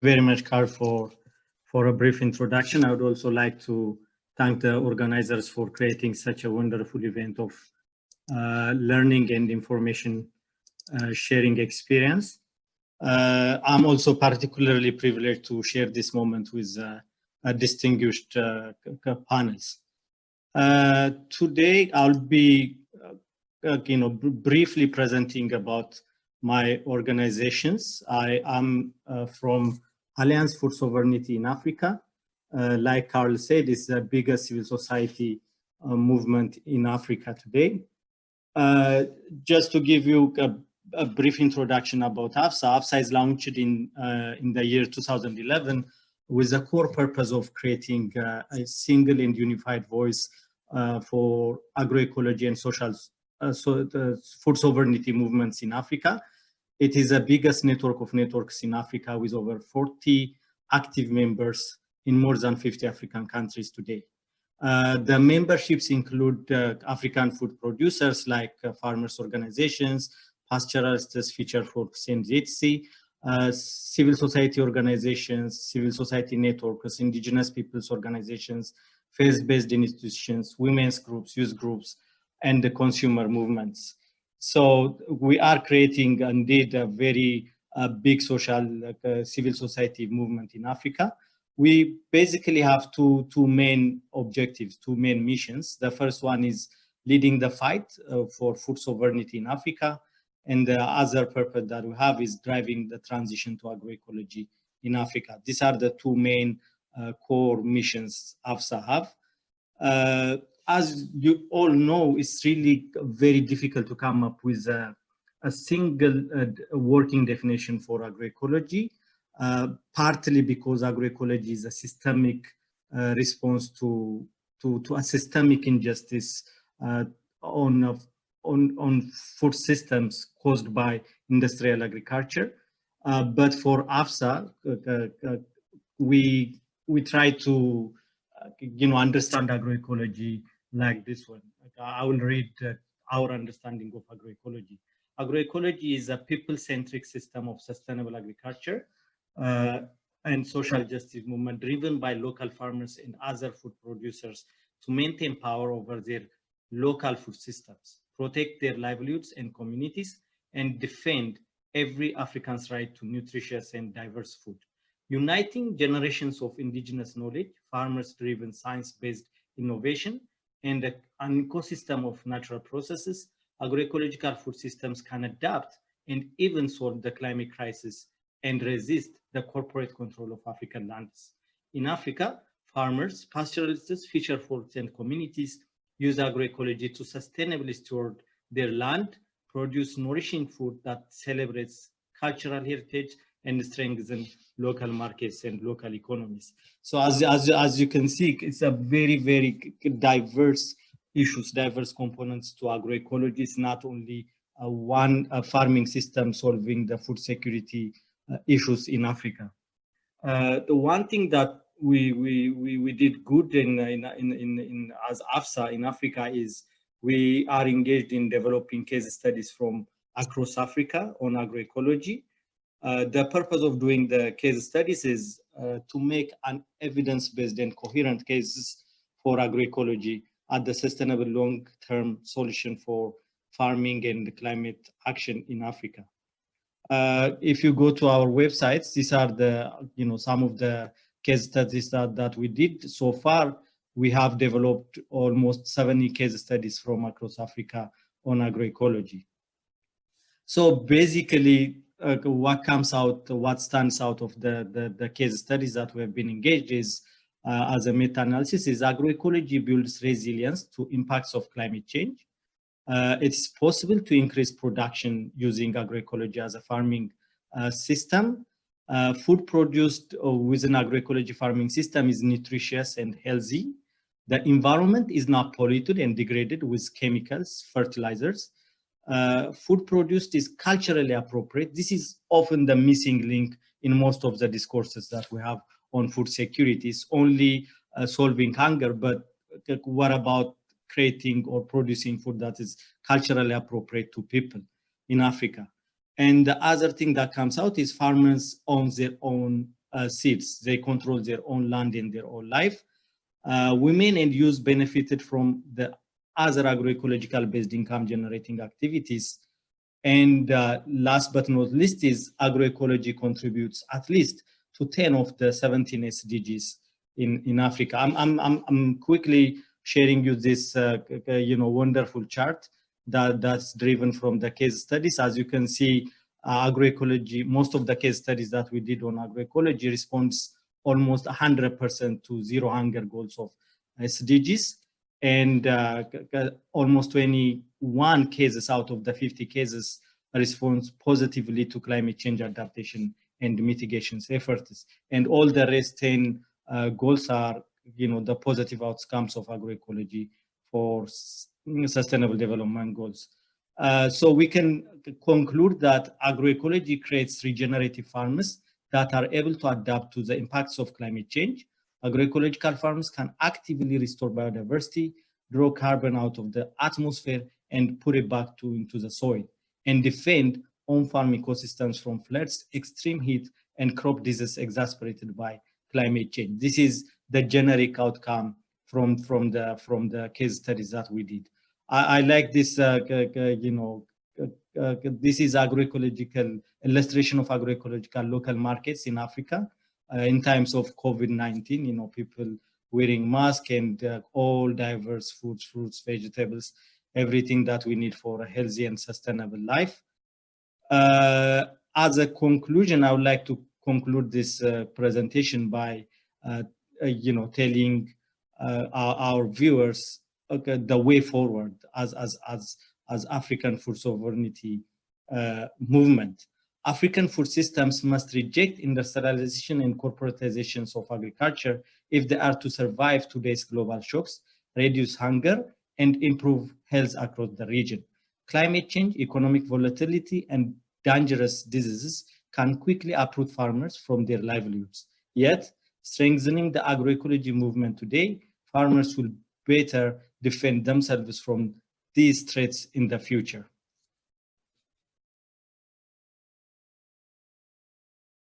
Very much, Carl, for a brief introduction. I would also like to thank the organizers for creating such a wonderful event of learning and information sharing experience. I'm also particularly privileged to share this moment with distinguished panels. Today, I'll be, briefly presenting about my organizations. I am from Alliance for Sovereignty in Africa. Like Carl said, it's the biggest civil society movement in Africa today. Just to give you a brief introduction about AFSA, AFSA is launched in the year 2011 with the core purpose of creating a single and unified voice for agroecology and social food sovereignty movements in Africa. It is the biggest network of networks in Africa with over 40 active members in more than 50 African countries today. The memberships include African food producers like farmers organizations, pastoralists, Future for CNZC, civil society organizations, civil society networks, indigenous peoples organizations, faith-based institutions, women's groups, youth groups, and the consumer movements. So we are creating indeed a very big social civil society movement in Africa. We basically have two main objectives, two main missions. The first one is leading the fight for food sovereignty in Africa. And the other purpose that we have is driving the transition to agroecology in Africa. These are the two main core missions AFSA have. As you all know, it's really very difficult to come up with a single working definition for agroecology. Partly because agroecology is a systemic response to a systemic injustice on food systems caused by industrial agriculture. But for AFSA, we try to understand agroecology like this one. I will read our understanding of agroecology. Agroecology is a people-centric system of sustainable agriculture and social justice movement driven by local farmers and other food producers to maintain power over their local food systems, protect their livelihoods and communities, and defend every African's right to nutritious and diverse food. Uniting generations of indigenous knowledge, farmers-driven science-based innovation, and an ecosystem of natural processes, agroecological food systems can adapt and even solve the climate crisis and resist the corporate control of African lands. In Africa, farmers, pastoralists, fisher folks, and communities use agroecology to sustainably steward their land, produce nourishing food that celebrates cultural heritage, and strengthen local markets and local economies. So as you can see, it's a very, very diverse issues, diverse components to agroecology. It's not only one farming system solving the food security issues in Africa. The one thing that we did good in as AFSA in Africa is we are engaged in developing case studies from across Africa on agroecology. The purpose of doing the case studies is to make an evidence-based and coherent cases for agroecology as the sustainable long-term solution for farming and climate action in Africa. If you go to our websites, these are the some of the case studies that we did so far. We have developed almost 70 case studies from across Africa on agroecology. So basically, what comes out, what stands out of the case studies that we have been engaged is, as a meta-analysis, is agroecology builds resilience to impacts of climate change. It's possible to increase production using agroecology as a farming system. Food produced within agroecology farming system is nutritious and healthy. The environment is not polluted and degraded with chemicals, fertilizers. Food produced is culturally appropriate. This is often the missing link in most of the discourses that we have on food security. It's only solving hunger, but what about creating or producing food that is culturally appropriate to people in Africa? And the other thing that comes out is farmers own their own seeds. They control their own land and their own life. Women and youth benefited from the other agroecological based income generating activities. And last but not least is agroecology contributes at least to 10 of the 17 SDGs in Africa. I'm quickly sharing you this wonderful chart that's driven from the case studies. As you can see, agroecology, most of the case studies that we did on agroecology responds almost 100% to zero hunger goals of SDGs, and almost 21 cases out of the 50 cases responds positively to climate change adaptation and mitigation efforts. And all the rest 10 goals are, the positive outcomes of agroecology for sustainable development goals. So we can conclude that agroecology creates regenerative farms that are able to adapt to the impacts of climate change. Agroecological farms can actively restore biodiversity, draw carbon out of the atmosphere, and put it back into the soil, and defend on-farm ecosystems from floods, extreme heat, and crop disease exacerbated by climate change. This is the generic outcome from the case studies that we did. I like this, this is agroecological illustration of agroecological local markets in Africa in times of COVID-19. People wearing masks and all diverse foods, fruits, vegetables, everything that we need for a healthy and sustainable life. As a conclusion, I would like to conclude this presentation by, telling our viewers the way forward as African food sovereignty movement. African food systems must reject industrialization and corporatizations of agriculture if they are to survive today's global shocks, reduce hunger, and improve health across the region. Climate change, economic volatility, and dangerous diseases can quickly uproot farmers from their livelihoods. Yet, strengthening the agroecology movement today, farmers will better defend themselves from these threats in the future.